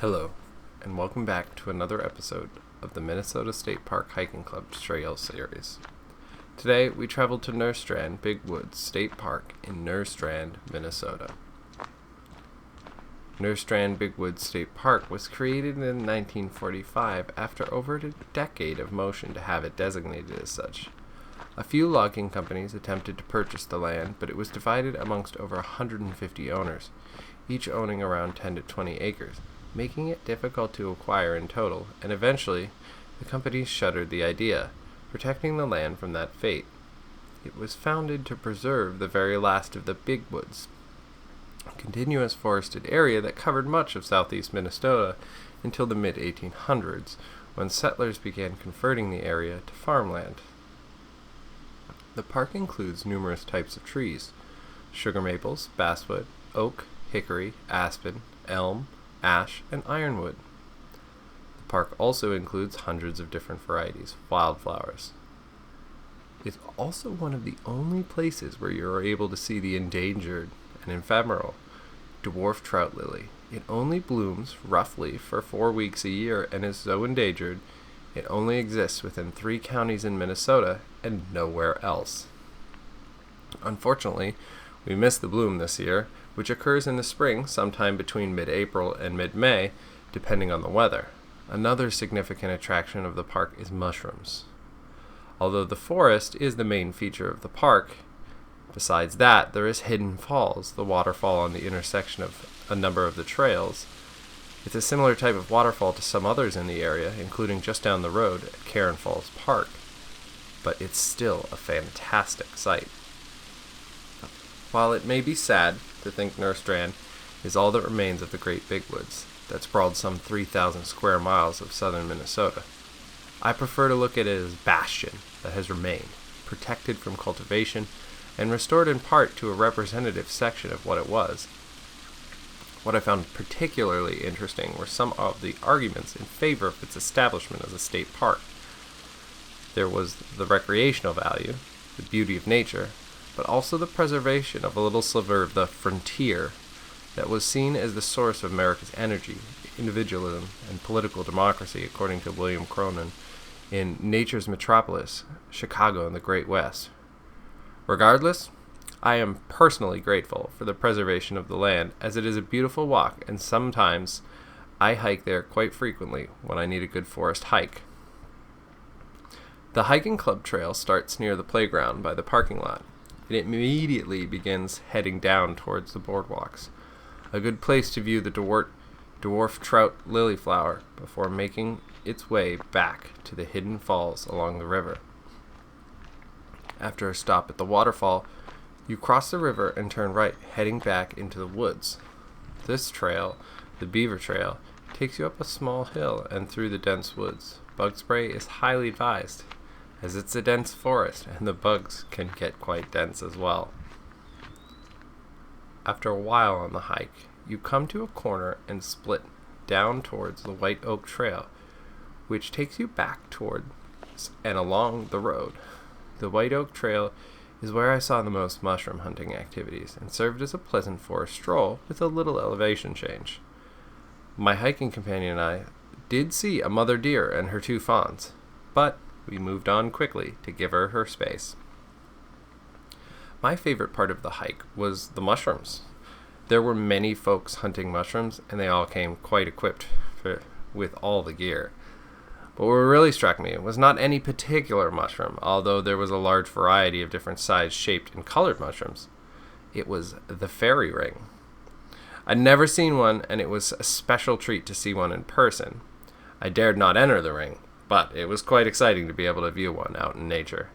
Hello, and welcome back to another episode of the Minnesota State Park Hiking Club Trail Series. Today, we traveled to Nerstrand Big Woods State Park in Nerstrand, Minnesota. Nerstrand Big Woods State Park was created in 1945 after over a decade of motion to have it designated as such. A few logging companies attempted to purchase the land, but it was divided amongst over 150 owners, each owning around 10 to 20 acres, making it difficult to acquire in total, and eventually the companies shuttered the idea, protecting the land from that fate. It was founded to preserve the very last of the Big Woods, a continuous forested area that covered much of southeast Minnesota until the mid-1800s, when settlers began converting the area to farmland. The park includes numerous types of trees: sugar maples, basswood, oak, hickory, aspen, elm, ash, and ironwood. The park also includes hundreds of different varieties of wildflowers. It's also one of the only places where you are able to see the endangered and ephemeral dwarf trout lily. It only blooms roughly for 4 weeks a year and is so endangered it only exists within 3 counties in Minnesota and nowhere else. Unfortunately, we missed the bloom this year, which occurs in the spring sometime between mid-April and mid-May, depending on the weather. Another significant attraction of the park is mushrooms. Although the forest is the main feature of the park, besides that, there is Hidden Falls, the waterfall on the intersection of a number of the trails. It's a similar type of waterfall to some others in the area, including just down the road at Karen Falls Park, but it's still a fantastic sight. While it may be sad to think Nerstrand is all that remains of the Great Big Woods that sprawled some 3,000 square miles of southern Minnesota, I prefer to look at it as a bastion that has remained, protected from cultivation, and restored in part to a representative section of what it was. What I found particularly interesting were some of the arguments in favor of its establishment as a state park. There was the recreational value, the beauty of nature, but also the preservation of a little sliver of the frontier that was seen as the source of America's energy, individualism, and political democracy, according to William Cronon in Nature's Metropolis, Chicago and the Great West. Regardless, I am personally grateful for the preservation of the land, as it is a beautiful walk, and sometimes I hike there quite frequently when I need a good forest hike. The hiking club trail starts near the playground by the parking lot. It immediately begins heading down towards the boardwalks, a good place to view the dwarf trout lily flower before making its way back to the Hidden Falls along the river. After a stop at the waterfall, you cross the river and turn right, heading back into the woods. This trail, the Beaver Trail, takes you up a small hill and through the dense woods. Bug spray is highly advised, as it's a dense forest and the bugs can get quite dense as well. After a while on the hike, you come to a corner and split down towards the White Oak Trail, which takes you back towards and along the road. The White Oak Trail is where I saw the most mushroom hunting activities and served as a pleasant forest stroll with a little elevation change. My hiking companion and I did see a mother deer and her 2 fawns, but we moved on quickly to give her her space. My favorite part of the hike was the mushrooms. There were many folks hunting mushrooms, and they all came quite equipped with all the gear. But what really struck me was not any particular mushroom, although there was a large variety of different sized, shaped, and colored mushrooms. It was the fairy ring. I'd never seen one, and it was a special treat to see one in person. I dared not enter the ring, but it was quite exciting to be able to view one out in nature.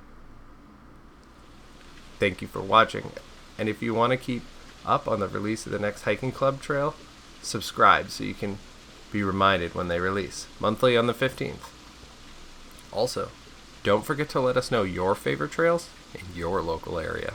Thank you for watching, and if you want to keep up on the release of the next hiking club trail, subscribe so you can be reminded when they release, monthly on the 15th. Also, don't forget to let us know your favorite trails in your local area.